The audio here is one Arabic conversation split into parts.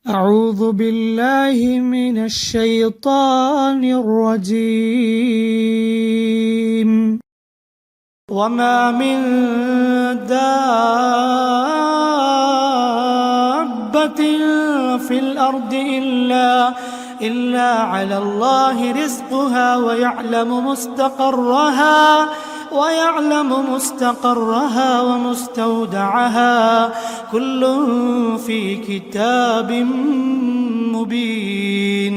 أعوذ بالله من الشيطان الرجيم. وما من دابة في الأرض إلا على الله رزقها ويعلم مستقرها ومستودعها كل في كتاب مبين.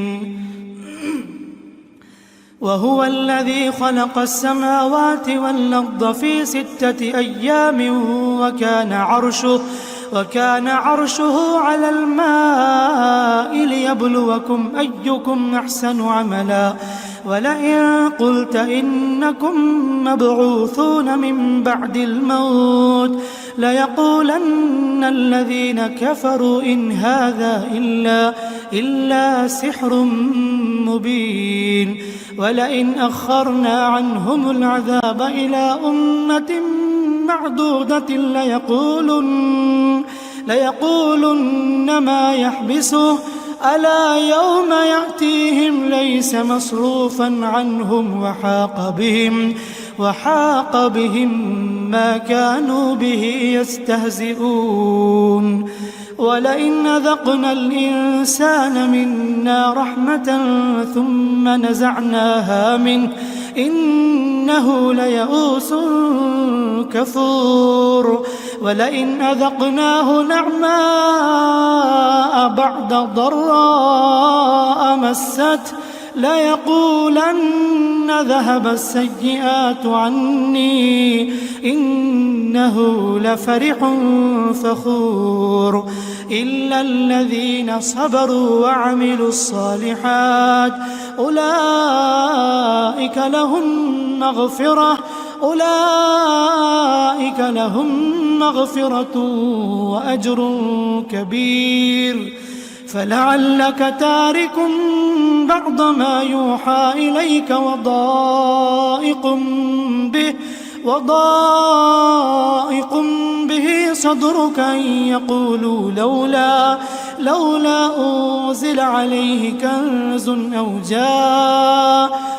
وهو الذي خلق السماوات والأرض في 6 أيام وكان عرشه على الماء ليبلوكم أيكم أحسن عملا. ولئن قلت إنكم مبعوثون من بعد الموت ليقولن الذين كفروا إن هذا إلا سحر مبين. ولئن أخرنا عنهم العذاب إلى أمة معدودة ليقولن ما يحبسه ألا يوم يأتيهم ليس مصروفا عنهم وحاق بهم ما كانوا به يستهزئون. ولئن أذقنا الإنسان منا رحمة ثم نزعناها منه إنه ليئوس كفور. ولئن أذقناه نعماء بعد ضراء مسته ليقولن ذهب السيئات عني إنه لفرح فخور. إلا الذين صبروا وعملوا الصالحات أولئك لهم مغفرة وأجر كبير. فلعلك تارك بعض ما يوحى إليك وضائق به صدرك أن يقولوا لولا أنزل عليه كنز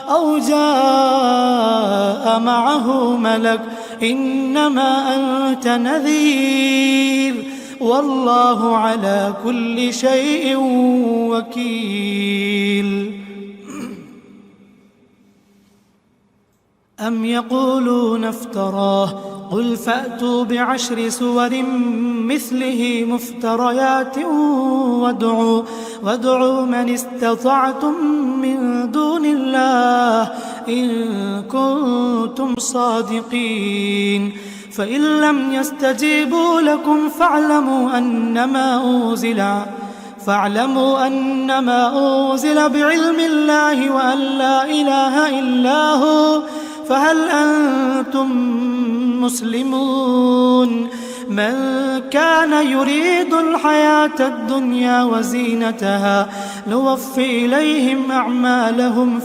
أو جاء معه ملك إنما أنت نذير والله على كل شيء وكيل. أم يقولون افتراه قل فأتوا ب10 سور مثله مفتريات وادعوا من استطعتم من دون الله إن كنتم صادقين. فإن لم يستجيبوا لكم فاعلموا أنما أنزل بعلم الله وأن لا إله إلا هو فهل أنتم مسلمون. من كان يريد الحياة الدنيا وزينتها نوفي إليهم أعمالهم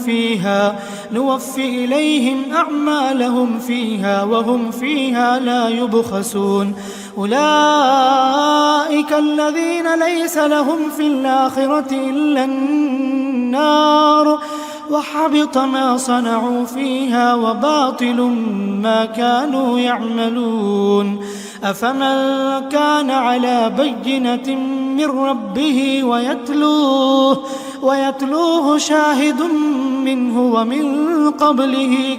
فيها وهم فيها لا يبخسون. أولئك الذين ليس لهم في الآخرة إلا النار وحبط ما صنعوا فيها وباطل ما كانوا يعملون. أفمن كان على بينة من ربه ويتلوه شاهد منه ومن قبله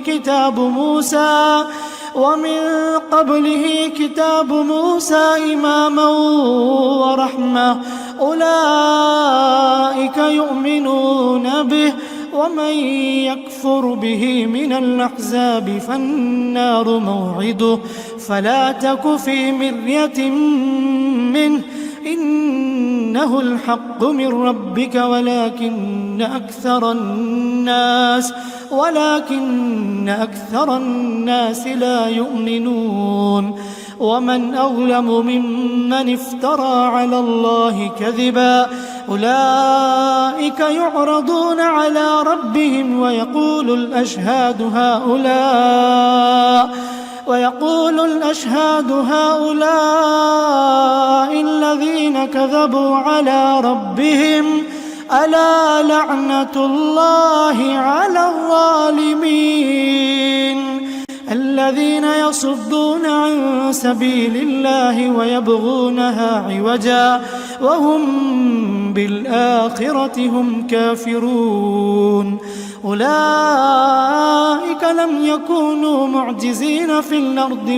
كتاب موسى إماما ورحمة أولئك يؤمنون به. ومن يكفر به من الأحزاب فالنار موعده فلا تك في مرية منه إنه الحق من ربك ولكن أكثر الناس لا يؤمنون. ومن أظلم ممن افترى على الله كذبا أولئك يعرضون على ربهم ويقول الأشهاد ويقول الأشهاد هؤلاء الذين كذبوا على ربهم ألا لعنة الله على الظالمين الذين يصدون عن سبيل الله ويبغونها عوجا وهم بالآخرة هم كافرون أولئك لم يكونوا معجزين في الأرض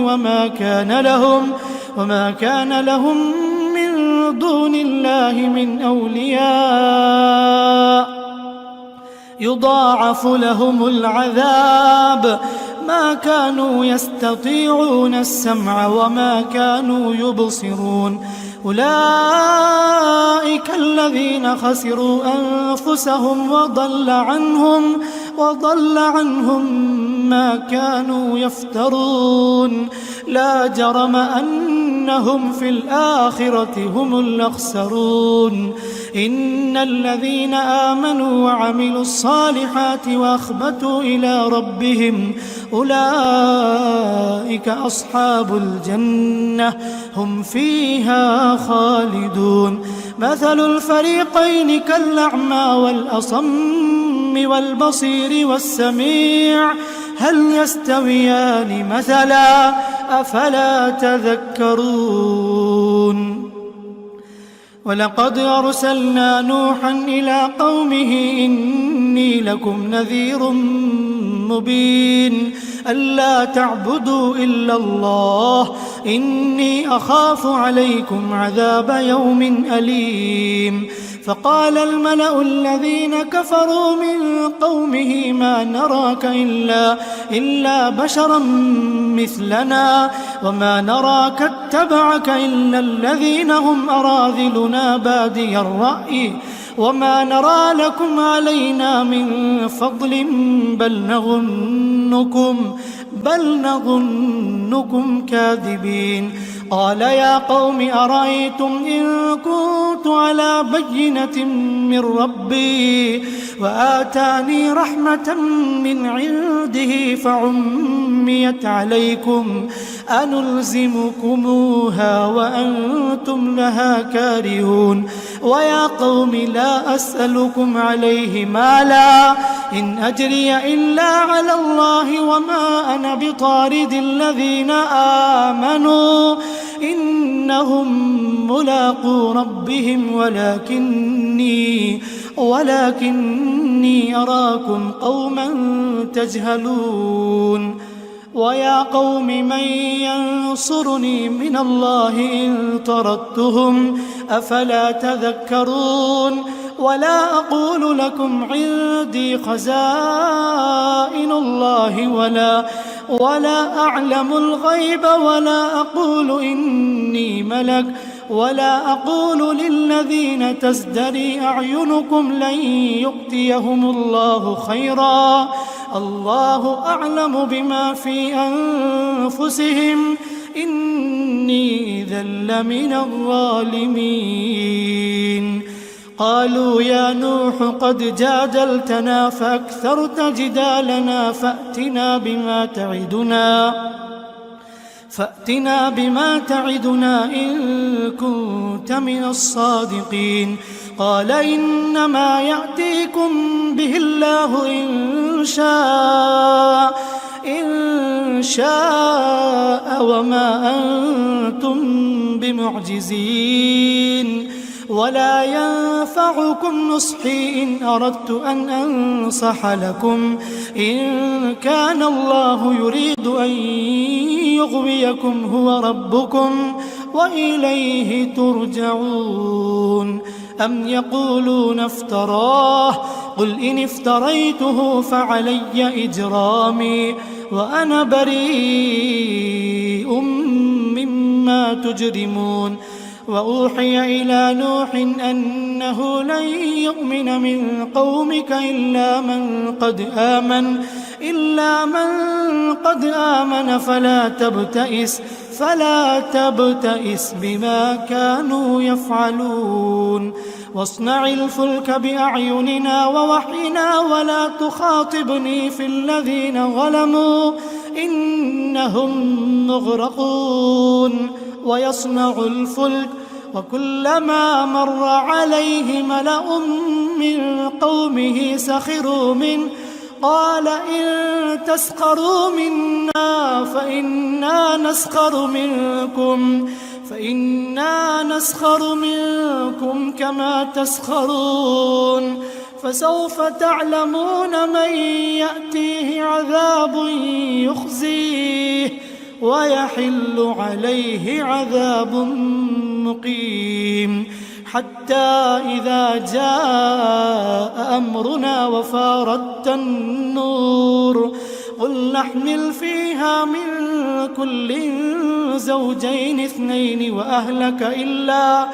وما كان لهم من دون الله من أولياء يضاعف لهم العذاب ما كانوا يستطيعون السمع وما كانوا يبصرون أولئك الذين خسروا أنفسهم وضل عنهم ما كانوا يفترون لا جرم أنهم في الآخرة هم الأخسرون إن الذين آمنوا وعملوا الصالحات وأخبتوا إلى ربهم أولئك أصحاب الجنة هم فيها خالدون مثل الفريقين كالأعمى والأصم والبصير والسميع هل يستويان مثلا أفلا تذكرون ولقد أرسلنا نوحا إلى قومه إني لكم نذير مبين ألا تعبدوا إلا الله إني أخاف عليكم عذاب يوم أليم فقال الملأ الذين كفروا من قومه ما نراك إلا بشرا مثلنا وما نراك اتبعك إلا الذين هم أراذلنا بادي الرأي وما نرى لكم علينا من فضل بل نظنكم كاذبين قال يا قوم أرأيتم إن كنت على بينة من ربي وآتاني رحمة من عنده فعميت عليكم أنلزمكموها وأنتم لها كارهون ويا قوم لا أسألكم عليه مالا إن أجري إلا على الله وما أنا بطارد الذين آمنوا إنهم ملاقو ربهم ولكني أراكم قوما تجهلون ويا قوم من ينصرني من الله إن طردتهم أفلا تذكرون ولا أقول لكم عندي خزائن الله ولا أعلم الغيب ولا أقول إني ملك ولا أقول للذين تزدري أعينكم لن يؤتيهم الله خيرا الله أعلم بما في أنفسهم إني إذا لمن الظالمين قالوا يا نوح قد جادلتنا فأكثرت جدالنا فأتنا بما تعدنا إن كنت من الصادقين قال إنما يأتيكم به الله إن شاء وما أنتم بمعجزين ولا ينفعكم نصحي إن أردت أن أنصح لكم إن كان الله يريد أن يغويكم هو ربكم وإليه ترجعون أم يقولون افتراه قل إن افتريته فعلي إجرامي وأنا بريء مما تجرمون وأوحي إلى نوح أنه لن يؤمن من قومك إلا من قد آمن فلا تبتئس بما كانوا يفعلون واصنع الفلك بأعيننا ووحينا ولا تخاطبني في الذين ظلموا إنهم مغرقون ويصنع الفلك وكلما مر عليه ملأ من قومه سخروا منه قال إن تسخروا منا فإنا نسخر منكم كما تسخرون فسوف تعلمون من يأتيه عذاب يخزيه ويحل عليه عذاب مقيم حتى إذا جاء أمرنا وفارت النور قل نحمل فيها من كل زوجين اثنين وأهلك إلا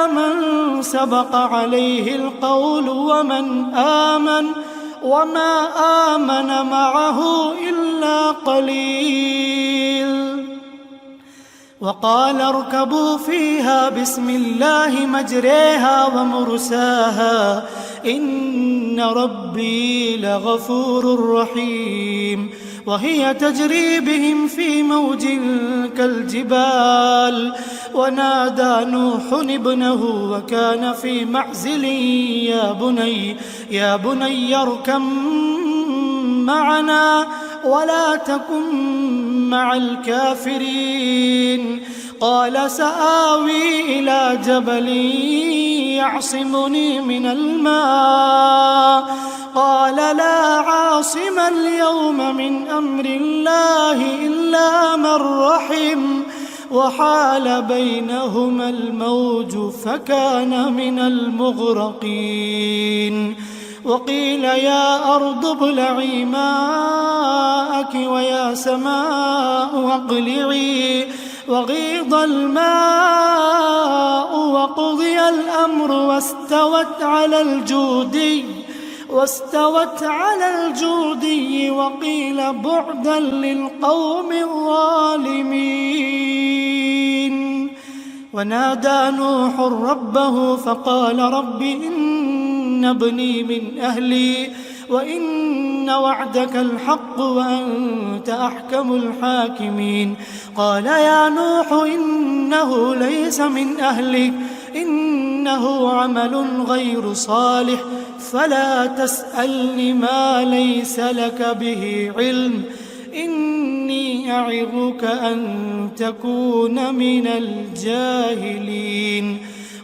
من سبق عليه القول وما آمن معه إلا قليل وقال اركبوا فيها بسم الله مجريها ومرساها إن ربي لغفور رحيم وهي تجري بهم في موج كالجبال ونادى نوح ابنه وكان في معزل يا بني اركب معنا ولا تكن مع الكافرين قال سآوي إلى جبل يعصمني من الماء قال لا عاصم اليوم من أمر الله إلا من رحم وحال بينهما الموج فكان من المغرقين وقيل يا أرض ابلعي ماءك ويا سماء أقلعي وغيض الماء وقضي الأمر واستوت على الجودي وقيل بعدا للقوم الظالمين ونادى نوح ربه فقال رب إن ابني من أهلي وإن وعدك الحق وأنت أحكم الحاكمين قال يا نوح إنه ليس من أهلك إنه عمل غير صالح فلا تسألني ما ليس لك به علم إني أعظك أن تكون من الجاهلين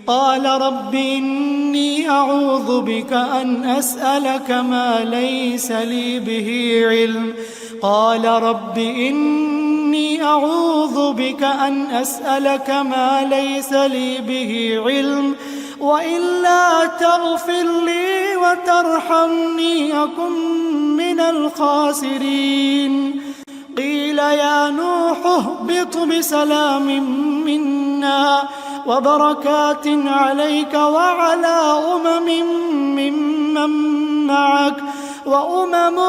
قال رب إني أعوذ بك أن أسألك ما ليس لي به علم قال رب إني أعوذ بك أن أسألك ما ليس لي به علم وإلا تغفر لي وترحمني أكن من الخاسرين قيل يا نوح اهبط بسلام منا وبركات عليك وعلى ممن معك وأمم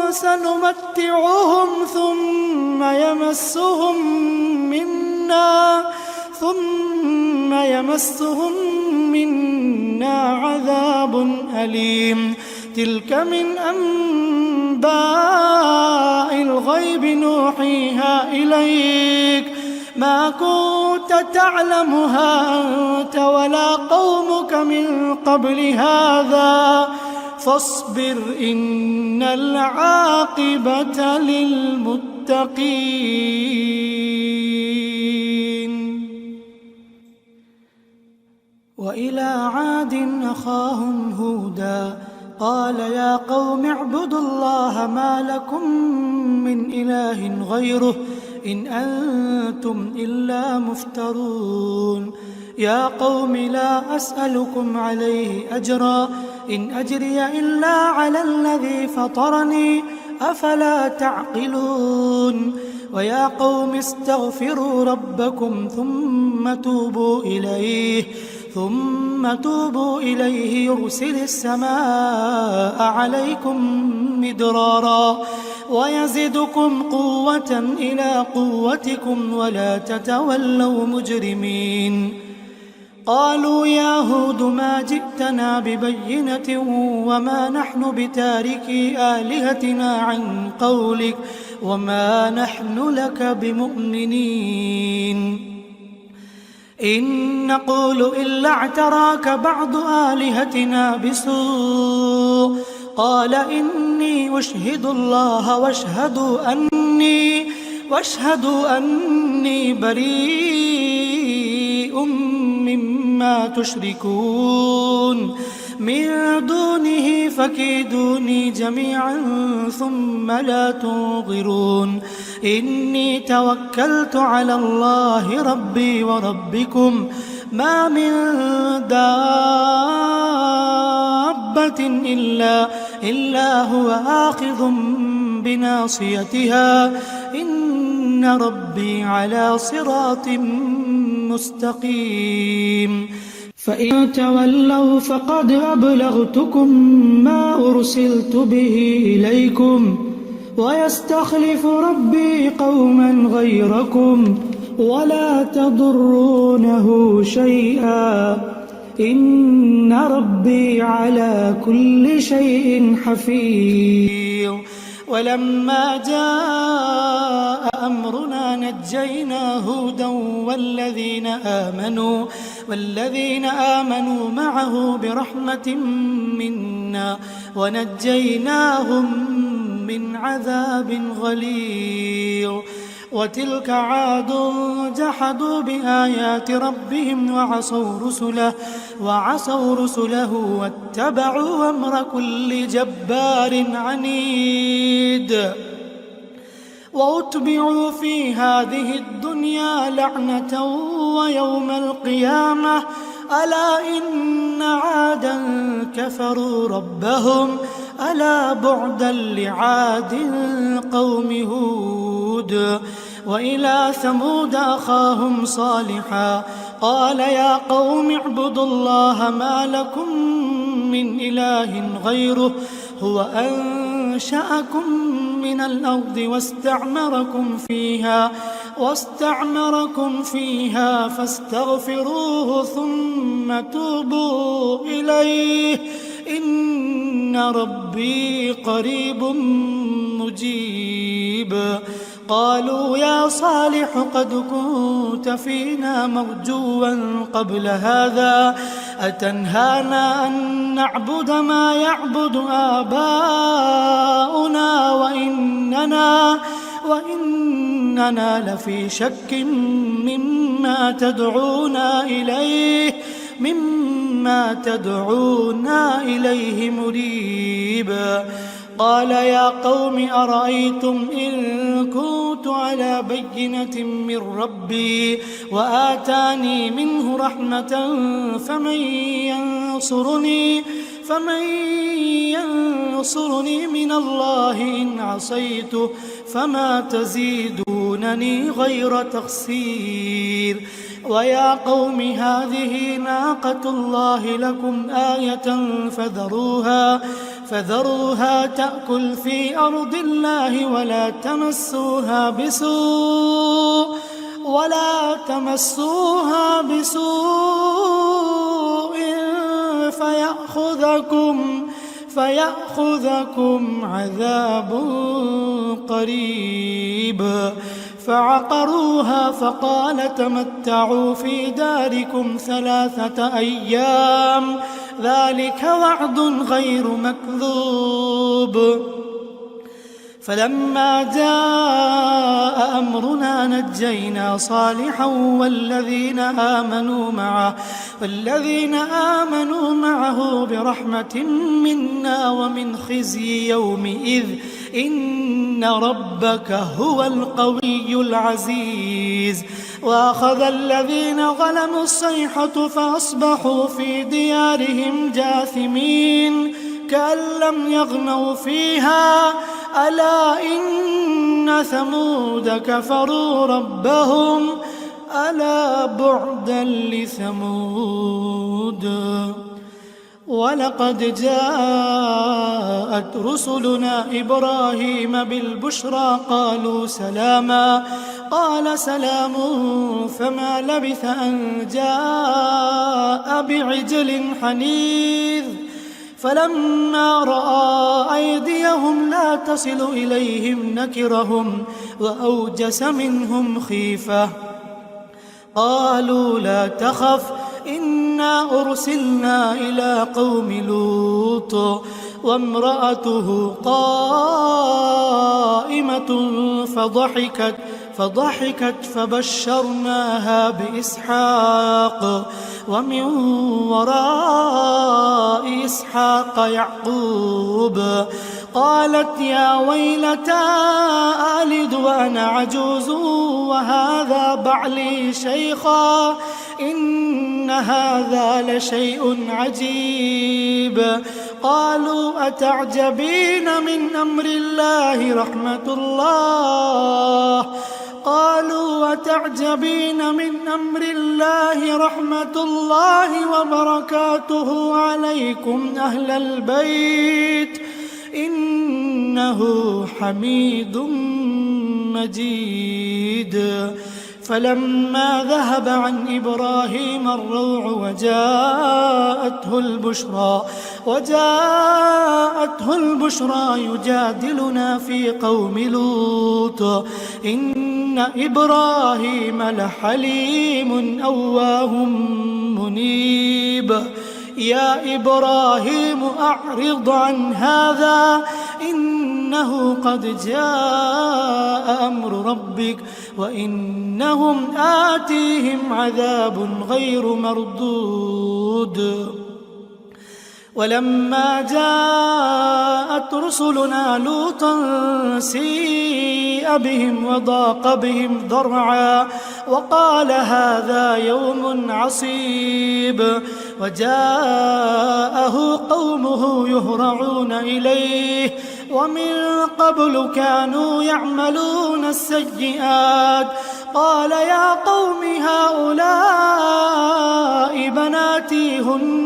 سنمتعهم ثم يمسهم منا عذاب أليم تلك من أنباء الغيب نوحيها إليك ما كنت تعلمها أنت ولا قومك من قبل هذا فاصبر إن العاقبة للمتقين وإلى عاد أخاهم هودا قال يا قوم اعبدوا الله ما لكم من إله غيره إن أنتم إلا مفترون يا قوم لا أسألكم عليه أجرا إن أجري إلا على الذي فطرني أفلا تعقلون ويا قوم استغفروا ربكم ثم توبوا إليه يرسل السماء عليكم مدرارا ويزدكم قوة إلى قوتكم ولا تتولوا مجرمين قالوا يا هود ما جئتنا ببينة وما نحن بتاركي آلهتنا عن قولك وما نحن لك بمؤمنين إن نقول إلا اعتراك بعض آلهتنا بسوء قال إني أشهد الله واشهدوا أني بريء مما تشركون من دونه فكيدوني جميعا ثم لا تنظرون إني توكلت على الله ربي وربكم ما من دابة إلا هو آخذ بناصيتها إن ربي على صراط مستقيم فإن تولوا فقد أبلغتكم ما أرسلت به إليكم ويستخلف ربي قوما غيركم ولا تضرونه شيئا إن ربي على كل شيء حفيظ ولما جاء أمرنا نجينا هودا والذين آمنوا معه برحمة منا ونجيناهم من عذاب غليظ وتلك عاد جحدوا بآيات ربهم وعصوا رسله واتبعوا أمر كل جبار عنيد وأتبعوا في هذه الدنيا لعنة ويوم القيامة ألا إن عادا كفروا ربهم ألا بعدا لعاد قوم هود وإلى ثمود أخاهم صالحا قال يا قوم اعبدوا الله ما لكم من إله غيره هو أنشأكم من الأرض واستعمركم فيها فاستغفروه ثم توبوا إليه إن ربي قريب مجيب قالوا يا صالح قد كنت فينا مرجوا قبل هذا أتنهانا أن نعبد ما يعبد آباؤنا وإننا لفي شك مما تدعونا إليه مريب قال يا قوم أرأيتم إن كنت على بينة من ربي وآتاني منه رحمة فمن ينصرني من الله إن عصيته فما تزيدونني غير تخسير ويا قوم هذه ناقة الله لكم آية فذروها تأكل في أرض الله ولا تمسوها بسوء فيأخذكم عذاب قريب فعقروها فقال تمتعوا في داركم 3 أيام ذلك وعد غير مكذوب فلما جاء أمرنا نجينا صالحا والذين آمنوا معه برحمة منا ومن خزي يومئذ إن ربك هو القوي العزيز وأخذ الذين ظلموا الصيحة فأصبحوا في ديارهم جاثمين كأن لم يغنوا فيها ألا إن ثمود كفروا ربهم ألا بعدا لثمود ولقد جاءت رسلنا إبراهيم بالبشرى قالوا سلاما قال سلام فما لبث أن جاء بعجل حنيذ فلما رأى أيديهم لا تصل إليهم نكرهم وأوجس منهم خيفة قالوا لا تخف إنا أرسلنا إلى قوم لوط وامرأته قائمة فضحكت فبشرناها بإسحاق ومن وراء إسحاق يعقوب قالت يا ويلتى ألد وأنا عجوز وهذا بعلي شيخا إن هذا لشيء عجيب قالوا أتعجبين من أمر الله رحمة الله وبركاته عليكم أهل البيت إنه حميد مجيد فلما ذهب عن إبراهيم الروع وجاءته البشرى يجادلنا في قوم لوط إن إبراهيم لحليم أواه منيب يا إبراهيم أعرض عن هذا إنه قد جاء أمر ربك وإنهم آتيهم عذاب غير مردود ولما جاءت رسلنا لوطا سيء بهم وضاق بهم ذرعا وقال هذا يوم عصيب وجاءه قومه يهرعون إليه ومن قبل كانوا يعملون السيئات قال يا قوم هؤلاء بناتي هن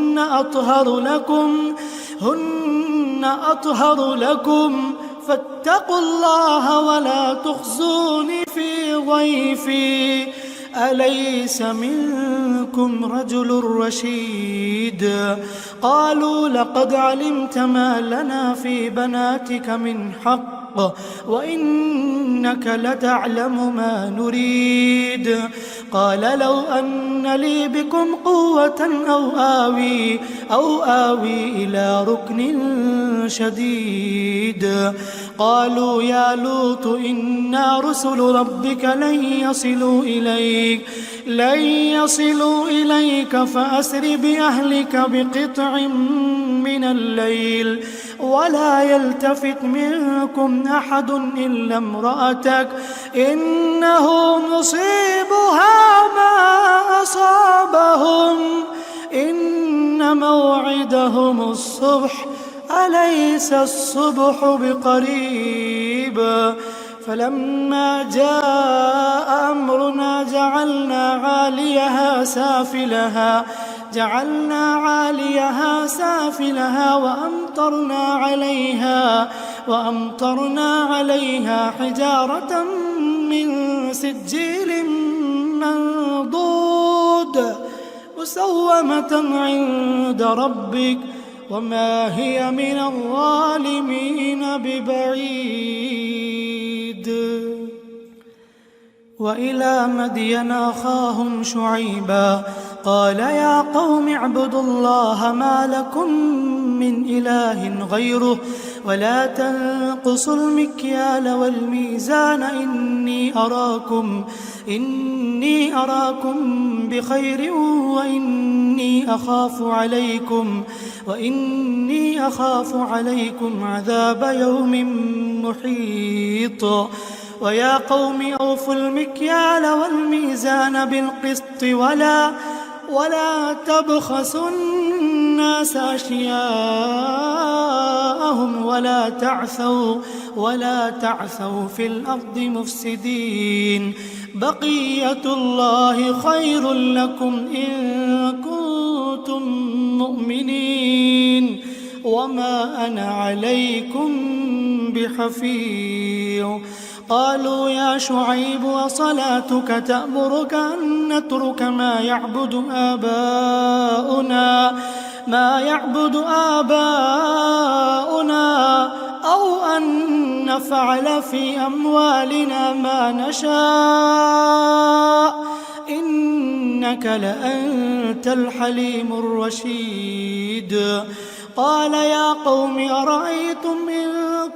أطهر لكم فاتقوا الله ولا تخزوني في ضيفي أليس منكم رجل رشيد قالوا لقد علمت ما لنا في بناتك من حق وإنك لتعلم ما نريد قال لو أن لي بكم قوة أو آوي إلى ركن شديد قالوا يا لوط إنا رسل ربك لن يصلوا إليك فأسر بأهلك بقطع من الليل ولا يلتفت منكم أحد إلا امرأتك إنه مصيبها ما أصابهم إن موعدهم الصبح أليس الصبح بقريب فلما جاء أمرنا جعلنا عاليها سافلها وأمطرنا عليها حجارة من سجيل منضود مسومة عند ربك وما هي من الظالمين ببعيد وإلى مدين أخاهم شعيبا قال يا قوم اعبدوا الله ما لكم من إله غيره ولا تنقصوا المكيال والميزان إني أراكم بخير وإني أخاف عليكم عذاب يوم محيط ويا قوم أوفوا المكيال والميزان بالقسط ولا تبخسوا الناس أشياءهم ولا تعثوا في الأرض مفسدين بقية الله خير لكم إن كنتم مؤمنين وما أنا عليكم بحفيظ. قالوا يا شعيب وصلاتك تأمرك أن نترك ما يعبد آباؤنا أو أن نفعل في أموالنا ما نشاء إنك لأنت الحليم الرشيد. قال يا قوم أرأيتم إن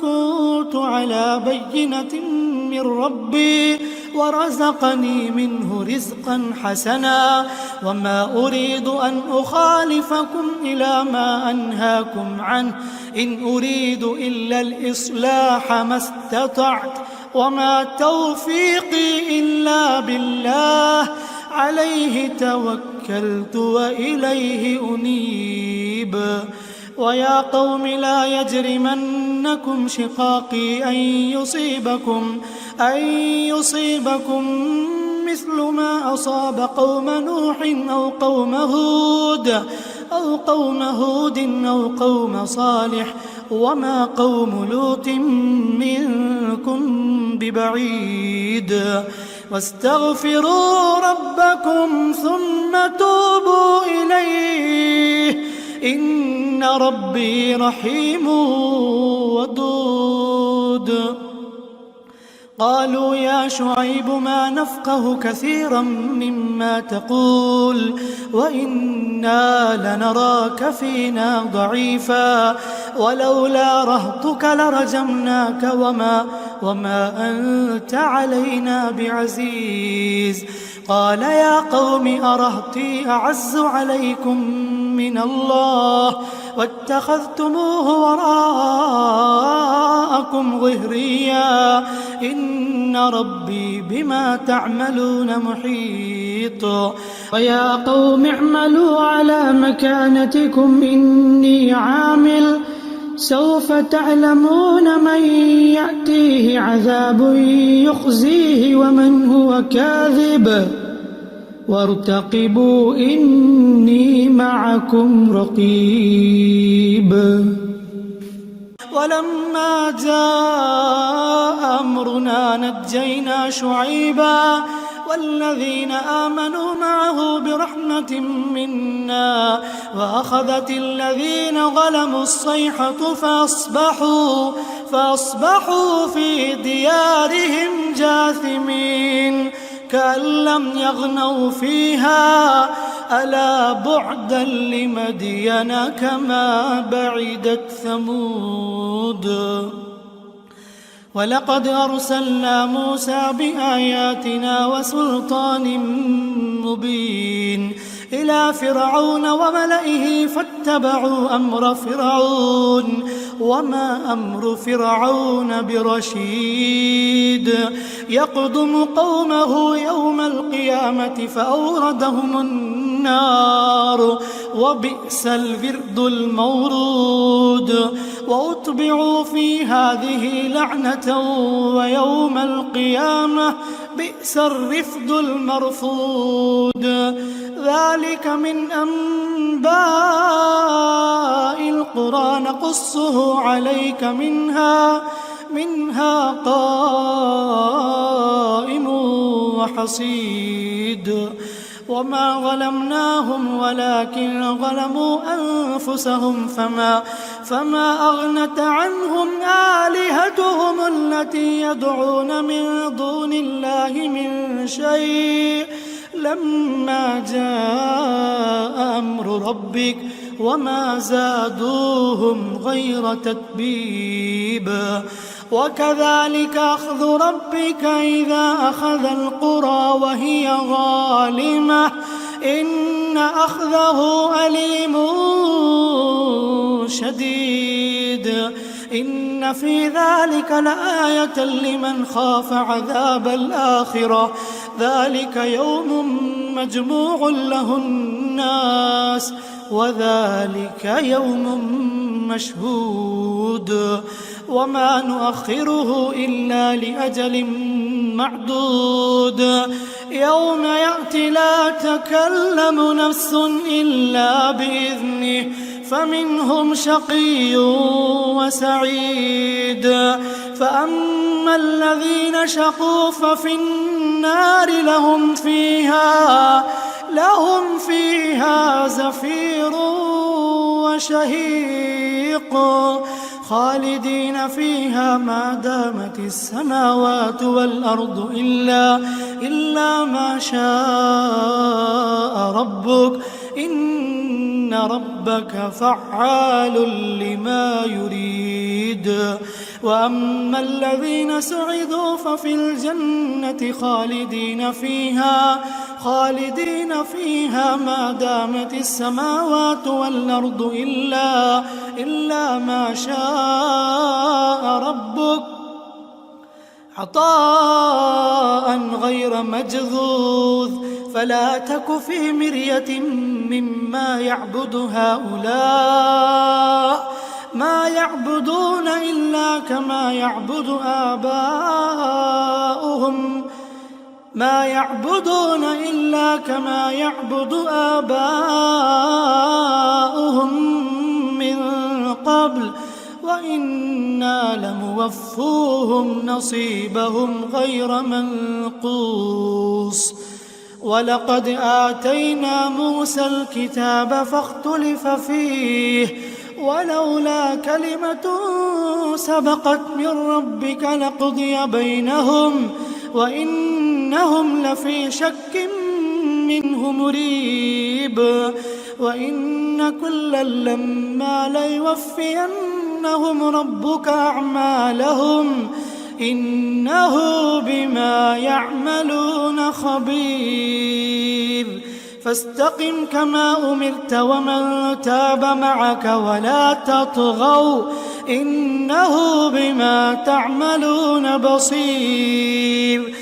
كنت على بينة من ربي ورزقني منه رزقا حسنا وما أريد أن أخالفكم إلى ما أنهاكم عنه إن أريد إلا الإصلاح ما استطعت وما توفيقي إلا بالله عليه توكلت وإليه أنيب. ويا قوم لا يجرمنكم شقاقي أن يصيبكم مثل ما أصاب قوم نوح أو قوم هود أو قوم صالح وما قوم لوط منكم ببعيد. واستغفروا ربكم ثم توبوا إليه إن ربي رحيم ودود. قالوا يا شعيب ما نفقه كثيرا مما تقول وإنا لنراك فينا ضعيفا ولولا رهطك لرجمناك وما أنت علينا بعزيز. قال يا قوم أرهطي أعز عليكم من الله واتخذتموه وراءكم ظهريا إن ربي بما تعملون محيط. ويا قوم اعملوا على مكانتكم إني عامل سوف تعلمون من يأتيه عذاب يخزيه ومن هو كاذب وارتقبوا إني معكم رقيب. ولما جاء أمرنا نجينا شعيبا والذين آمنوا معه برحمة منا وأخذت الذين ظلموا الصيحة فأصبحوا في ديارهم جاثمين كأن لم يغنوا فيها ألا بعدا لمدين كما بعدت ثمود. ولقد أرسلنا موسى بآياتنا وسلطان مبين إلى فرعون وملئه فاتبعوا أمر فرعون وما أمر فرعون برشيد. يقدم قومه يوم القيامة فأوردهم النار وبئس الورد المورود. وأتبعوا في هذه لعنة ويوم القيامة بئس الرفد المرفود. ذلك من أنباء القرى نقصه عليك منها قائم وحصيد. وما ظلمناهم ولكن ظلموا أنفسهم فما أغنت عنهم آلهتهم التي يدعون من دون الله من شيء لما جاء أمر ربك وما زادوهم غير تتبيب. وكذلك أخذ ربك إذا أخذ القرى وهي ظالمة إن أخذه أليم شديد. إن في ذلك لآية لمن خاف عذاب الآخرة ذلك يوم مجموع له الناس وذلك يوم مشهود. وما نؤخره إلا لأجل معدود. يوم يأتي لا تكلم نفس إلا بإذنه فمنهم شقي وسعيد. فأما الذين شقوا ففي النار لهم فيها زفير وشهيق خالدين فيها ما دامت السماوات والأرض إلا ما شاء ربك إن ربك فعال لما يريد. وأما الذين سعدوا ففي الجنة خالدين فيها ما دامت السماوات والأرض إلا ما شاء ربك عطاء غير مجذوذ. فلا تك في مرية مما يعبد هؤلاء ما يعبدون إلا كما يعبد آباؤهم من قبل وإنا لموفوهم نصيبهم غير منقوص. ولقد آتينا موسى الكتاب فاختلف فيه ولولا كلمة سبقت من ربك لقضي بينهم وإنهم لفي شك منه مريب. وإن كلا لما ليوفينهم ربك أعمالهم إنه بما يعملون خبير. فاستقم كما أمرت ومن تاب معك ولا تطغوا إنه بما تعملون بصير.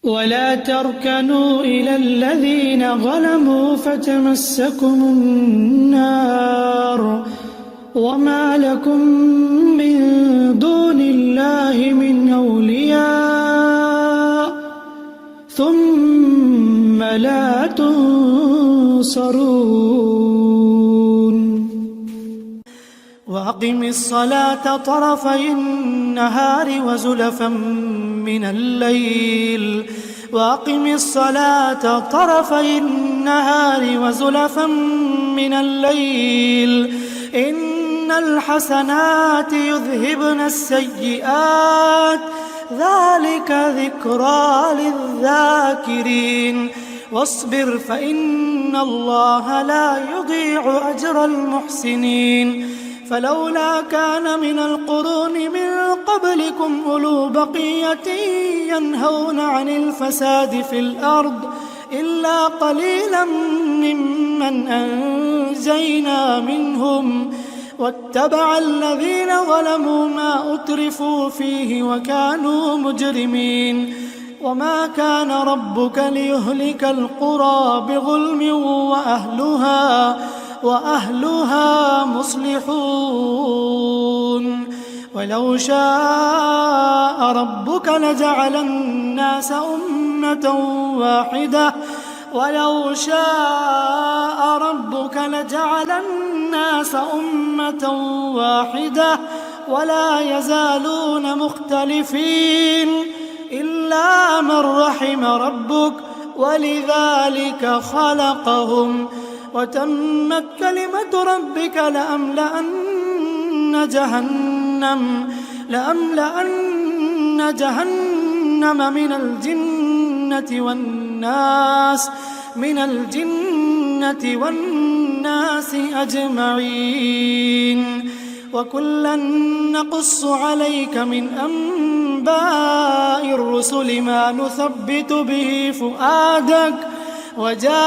ولا تركنوا إلى الذين ظلموا فتمسكم النار وما لكم من دون الله من أولياء ثم لا تنصرون. وأقم الصلاة طرفي النهار وزلفا من الليل إن الحسنات يذهبن السيئات ذلك ذكرى للذاكرين. واصبر فإن الله لا يضيع أجر المحسنين. فلولا كان من القرون من قبلكم أولو بقية ينهون عن الفساد في الأرض إلا قليلا ممن أنجينا منهم واتبع الذين ظلموا ما أترفوا فيه وكانوا مجرمين. وما كان ربك ليهلك القرى بظلم وأهلها مصلحون. ولو شاء ربك لجعل الناس أمة واحدة ولا يزالون مختلفين إلا من رحم ربك ولذلك خلقهم. وتمت كلمة ربك لأملأن جهنم من الجنة والناس أجمعين. وكلا نقص عليك من أنباء الرسل ما نثبت به فؤادك وجاءك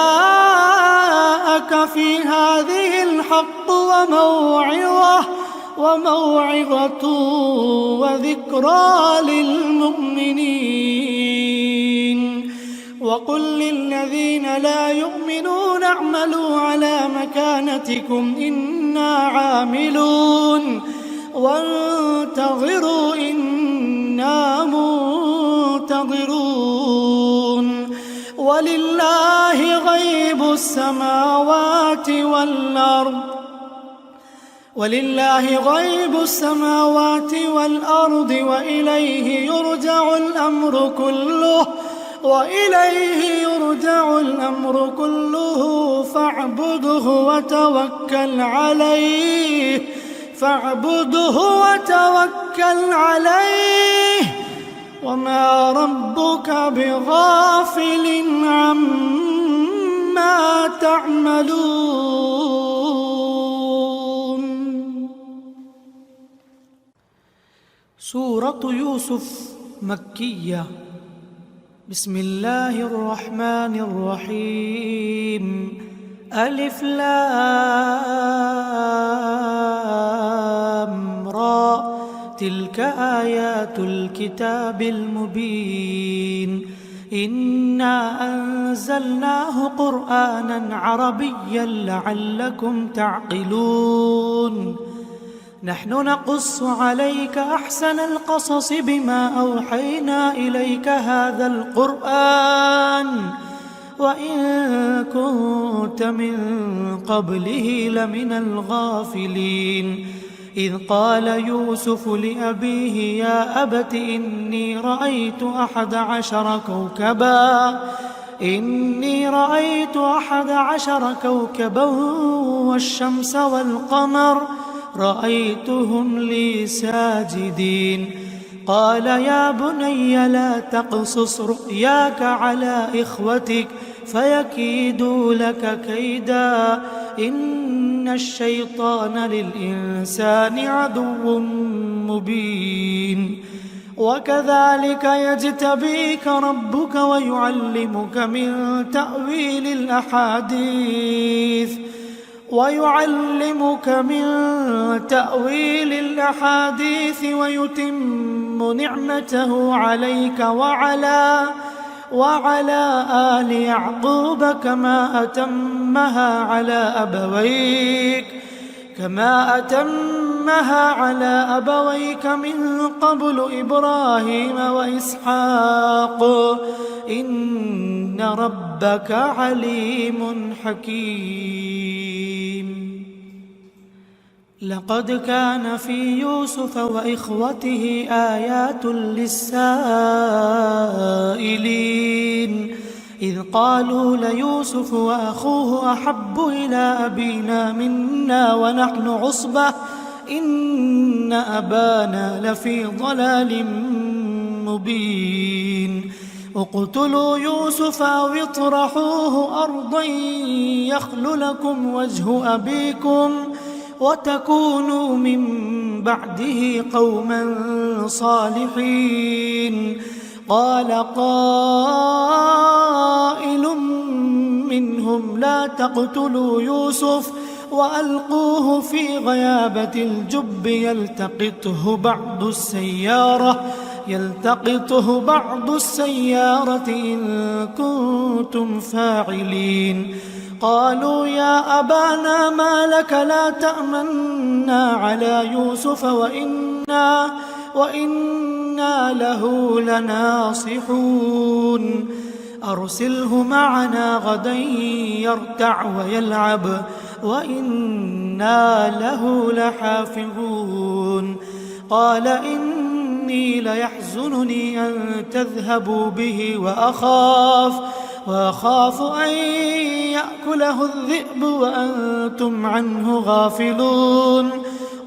في هذه الحق وموعظة وذكرى للمؤمنين. وقل للذين لا يؤمنون اعملوا على مكانتكم إنا عاملون وانتظروا إنا منتظرون. ولله غيب السماوات والأرض ولله غيب السماوات والأرض وإليه يرجع الأمر كله فاعبده وتوكل عليه وما ربك بغافل عما تعملون. سورة يوسف مكية. بسم الله الرحمن الرحيم. ألف لام را تلك آيات الكتاب المبين إنا أنزلناه قرآنا عربيا لعلكم تعقلون. نحن نقص عليك أحسن القصص بما أوحينا إليك هذا القرآن وإن كنت من قبله لمن الغافلين. إذ قال يوسف لأبيه يا أبت إني رأيت 11 كوكبا والشمس والقمر رأيتهم لي ساجدين. قال يا بني لا تقصص رؤياك على إخوتك فيكيدوا لك كيدا إن الشيطان للإنسان عدو مبين. وكذلك يجتبيك ربك ويعلمك من تأويل الأحاديث ويتم نعمته عليك وعلى آل يعقوب كما أتمها على أبويك من قبل إبراهيم وإسحاق إن ربك عليم حكيم. لقد كان في يوسف وإخوته آيات للسائلين إذ قالوا ليوسف وأخوه أحب إلى أبينا منا ونحن عصبة إن أبانا لفي ضلال مبين. اقتلوا يوسف أو اطرحوه أرضا يخل لكم وجه أبيكم وتكونوا من بعده قوما صالحين. قال قائل منهم لا تقتلوا يوسف وألقوه في غيابة الجب يلتقطه بعض السيارة إن كنتم فاعلين. قالوا يا أبانا ما لك لا تأمنا على يوسف وإنا له لناصحون. أرسله معنا غدا يرتع ويلعب وإنا له لحافظون. قال إني ليحزنني أن تذهبوا به وأخاف أن يأكله الذئب وأنتم عنه غافلون.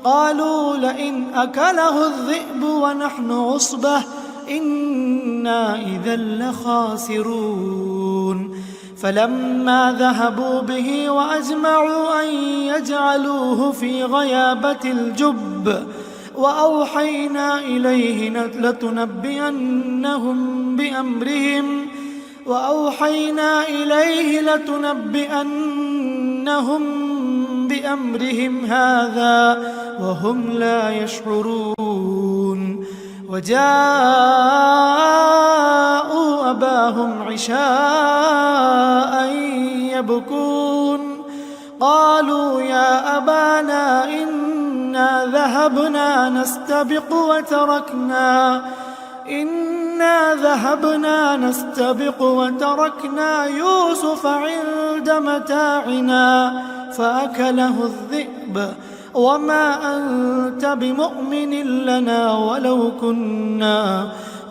قالوا لئن أكله الذئب ونحن عصبة إنا إذا لخاسرون. فلما ذهبوا به وأجمعوا أن يجعلوه في غيابة الجب وأوحينا إليه لتنبئنهم بأمرهم هذا وهم لا يشعرون. وجاءوا أباهم عشاء يبكون. قالوا يا أبانا إنا ذهبنا نستبق إنا ذهبنا نستبق وتركنا يوسف عند متاعنا فأكله الذئب وما أنت بمؤمن لنا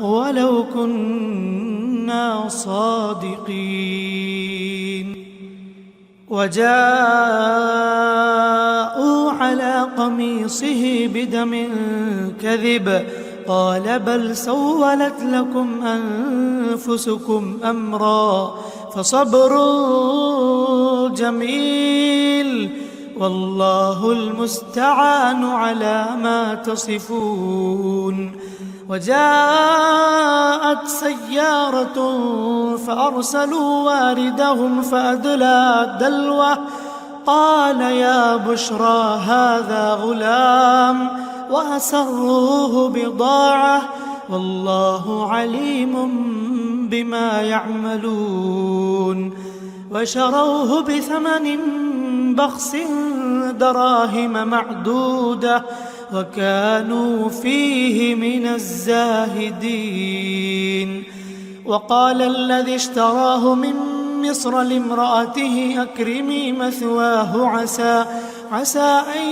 ولو كنا صادقين. وجاءوا على قميصه بدم كذب قال بل سولت لكم أنفسكم أمرا فصبر جميل والله المستعان على ما تصفون. وجاءت سيارة فأرسلوا واردهم فأدلى دلوه قال يا بشرى هذا غلام وأسروه بضاعة والله عليم بما يعملون. وشروه بثمن بخس دراهم معدودة وكانوا فيه من الزاهدين. وقال الذي اشتراه من مصر لامرأته أكرمي مثواه عسى أن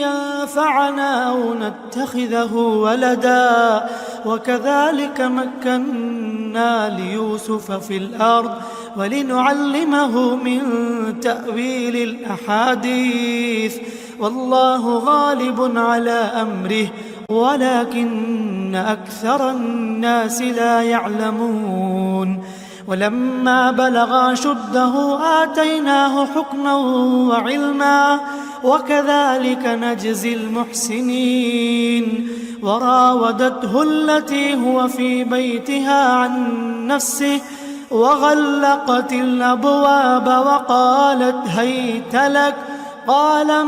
ينفعنا أو نتخذه ولدا وكذلك مكنا ليوسف في الأرض ولنعلمه من تأويل الأحاديث والله غالب على أمره ولكن أكثر الناس لا يعلمون. ولما بلغ أشده آتيناه حكما وعلما وكذلك نجزي المحسنين. وراودته التي هو في بيتها عن نفسه وغلقت الأبواب وقالت هيت لك قال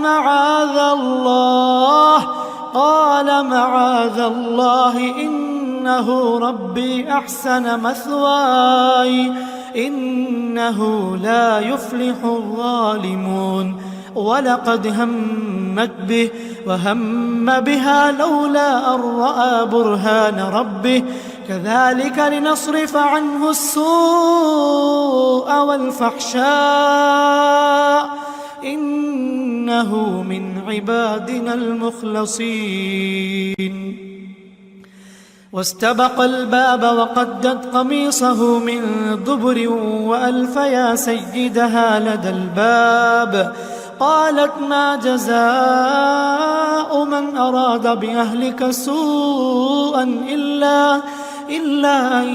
معاذ الله إنه ربي أحسن مثواي إنه لا يفلح الظالمون. ولقد همت به وهم بها لولا أن رأى برهان ربه كذلك لنصرف عنه السوء والفحشاء إنه من عبادنا المخلصين. واستبق الباب وقدت قميصه من دبر وألف يا سيدها لدى الباب قالت ما جزاء من أراد بأهلك سوءا إلا أن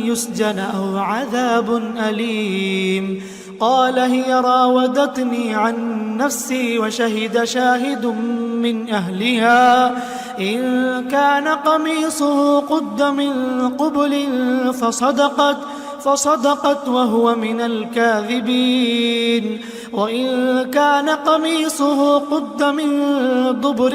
يسجن أو عذاب أليم. قال هي راودتني عن نفسي وشهد شاهد من أهلها إن كان قميصه قد من قبل فصدقت وهو من الكاذبين وإن كان قميصه قد من دبر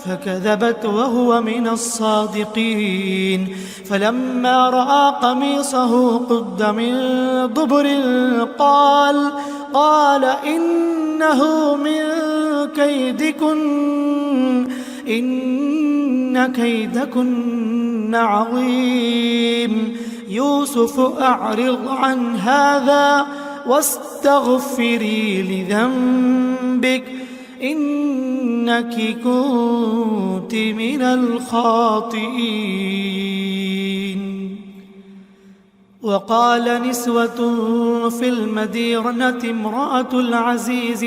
فكذبت وهو من الصادقين. فلما رأى قميصه قد من دبر قال إنه من كيدكن إن كيدكن عظيم. يوسف أعرض عن هذا واستغفري لذنبك إنك كنت من الخاطئين. وقال نسوة في المدينة امرأة العزيز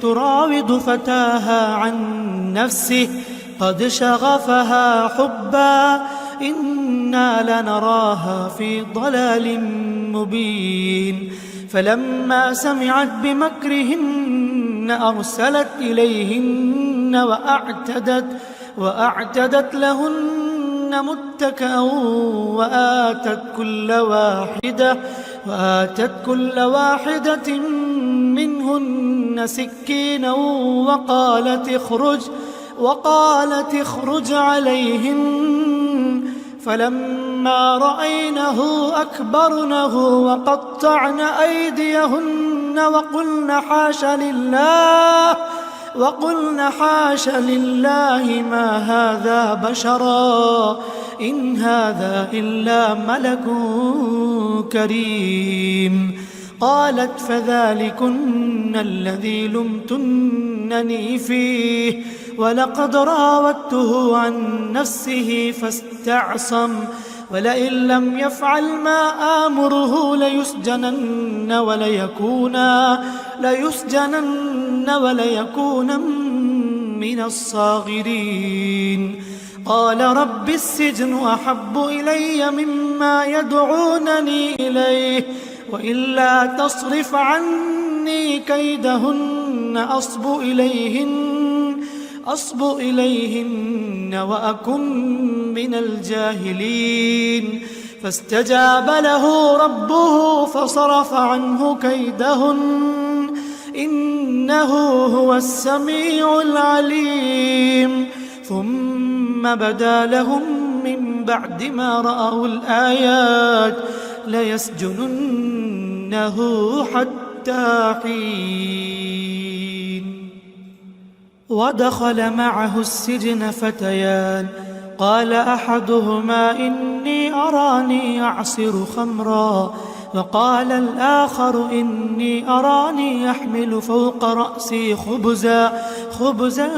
تراود فتاها عن نفسه قد شغفها حبا إنا لنراها في ضلال مبين. فلما سمعت بمكرهن أرسلت إليهن وأعتدت لهن متكأ وآتت كل واحدة منهن سكينا وقالت اخرج عليهن. فلما فلما رأينه أكبرنه وقطعن أيديهن وقلن حاش لله ما هذا بشرا إن هذا إلا ملك كريم. قالت فذلكن الذي لمتنني فيه ولقد راودته عن نفسه فاستعصم ولئن لم يفعل ما آمره ليسجنن وليكون من الصاغرين. قال رب السجن أحب إلي مما يدعونني إليه وإلا تصرف عني كيدهن أصب إليهن وأكن من الجاهلين. فاستجاب له ربه فصرف عنه كيدهن إنه هو السميع العليم. ثم بدا لهم من بعد ما رأوا الآيات ليسجننه حتى حين. ودخل معه السجن فتيان قال أحدهما إني أراني أعصر خمرا وقال الآخر إني أراني أحمل فوق رأسي خبزا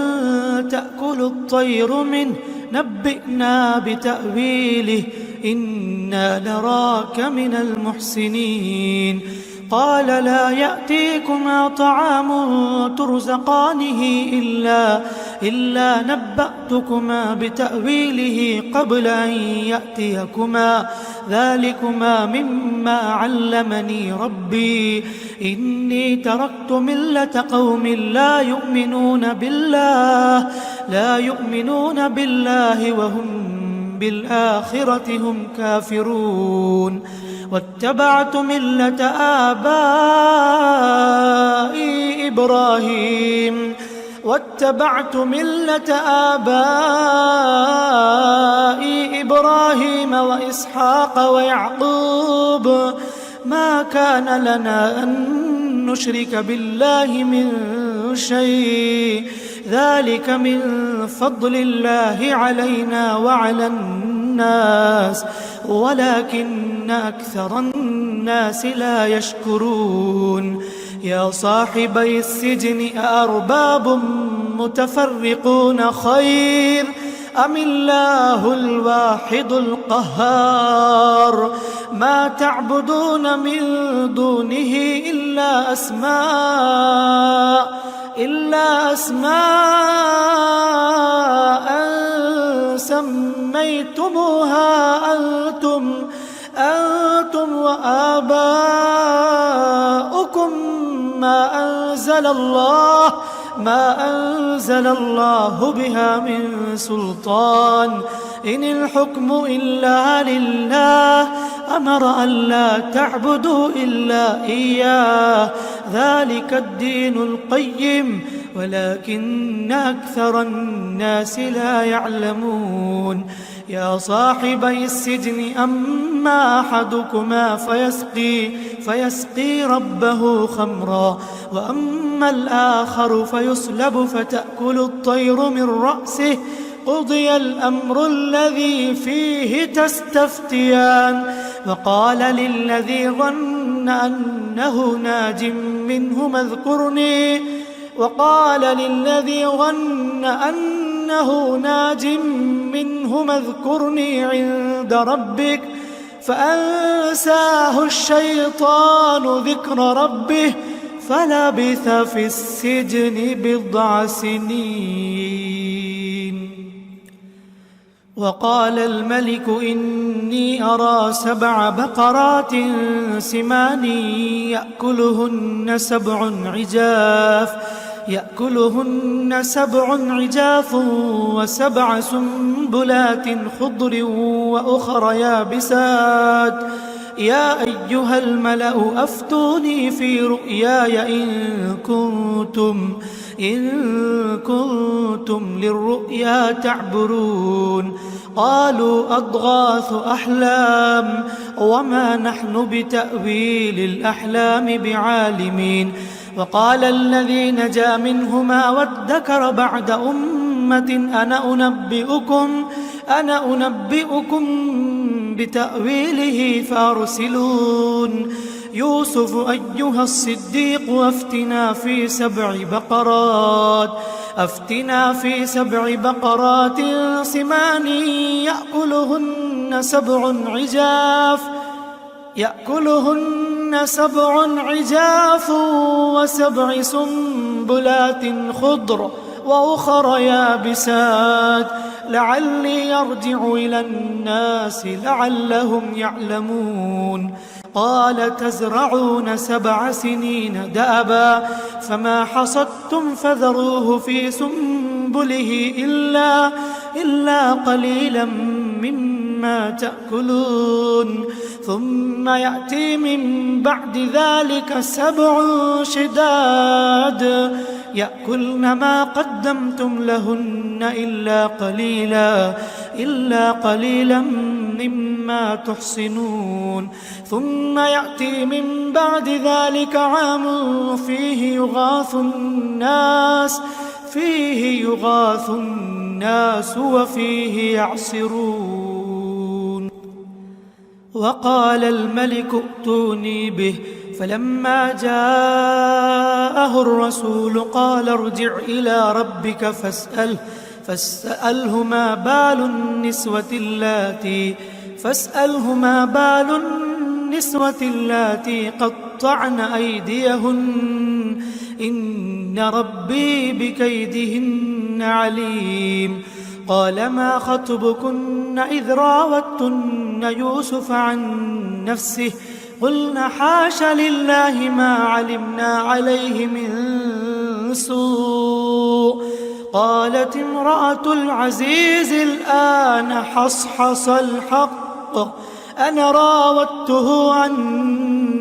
تأكل الطير منه نبئنا بتأويله إنا نراك من المحسنين. قال لا يأتيكما طعام ترزقانه إلا نبأتكما بتأويله قبل أن يأتيكما ذلكما مما علمني ربي إني تركت ملة قوم لا يؤمنون بالله وهم بالآخرة هم كافرون. واتبعت ملة آبائي إبراهيم وإسحاق ويعقوب ما كان لنا أن نشرك بالله من شيء ذلك من فضل الله علينا وعلى الناس ولكن أكثر الناس لا يشكرون. يا صاحبي السجن أأرباب متفرقون خير أم الله الواحد القهار. ما تعبدون من دونه إلا أسماء سميتموها أنتم وآباؤكم ما أنزل الله بها من سلطان إن الحكم إلا لله أمر ألا تعبدوا إلا إياه ذلك الدين القيم ولكن أكثر الناس لا يعلمون. يا صاحبي السجن أما أحدكما فيسقي ربه خمرا وأما الآخر فيصلب فتأكل الطير من رأسه قضي الأمر الذي فيه تستفتيان. وقال للذي ظن أنه ناج منه اذكرني عند ربك فأنساه الشيطان ذكر ربه فلبث في السجن 10 سنين. وقال الملك إني أرى 7 بقرات سمان يأكلهن 7 عجاف و7 سنبلات خضر وأخر يابسات. يا أيها الملأ أفتوني في رؤياي إن كنتم للرؤيا تعبرون. قالوا أضغاث أحلام وما نحن بتأويل الأحلام بعالمين. وقال الذي نجا منهما وادكر بعد أمة أنا أنبئكم بتأويله فأرسلون. يوسف أيها الصديق أفتنا في سبع بقرات سمان يأكلهن سبع عجاف وسبع سنبلات خضر وأخر يابسات لعلي يرجع إلى الناس لعلهم يعلمون. قال تزرعون 7 سنين دأبا فما حصدتم فذروه في سنبله إلا قليلا مما تأكلون. ثم يأتي من بعد ذلك 7 شداد يأكلن ما قدمتم لهن إلا قليلا مما تحصنون. ثم يأتي من بعد ذلك عام فيه يغاث الناس وفيه يعصرون. وقال الملك ائتوني به فلما جاءه الرسول قال ارجع إلى ربك فاسأله ما بال النسوة اللاتي قطعن أيديهن إن ربي بكيدهن عليم. قال ما خطبكن إذ راوتن يوسف عن نفسه قلنا حاش لله ما علمنا عليه من سوء. قالت امرأة العزيز الآن حصحص الحق أنا راودته عن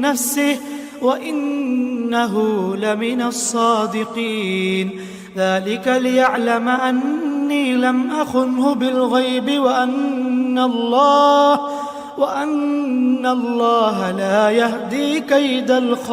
نفسه وإنه لمن الصادقين. ذلك ليعلم أني لم أخنه بالغيب وأن الله لا يهدي كيد الخائنين.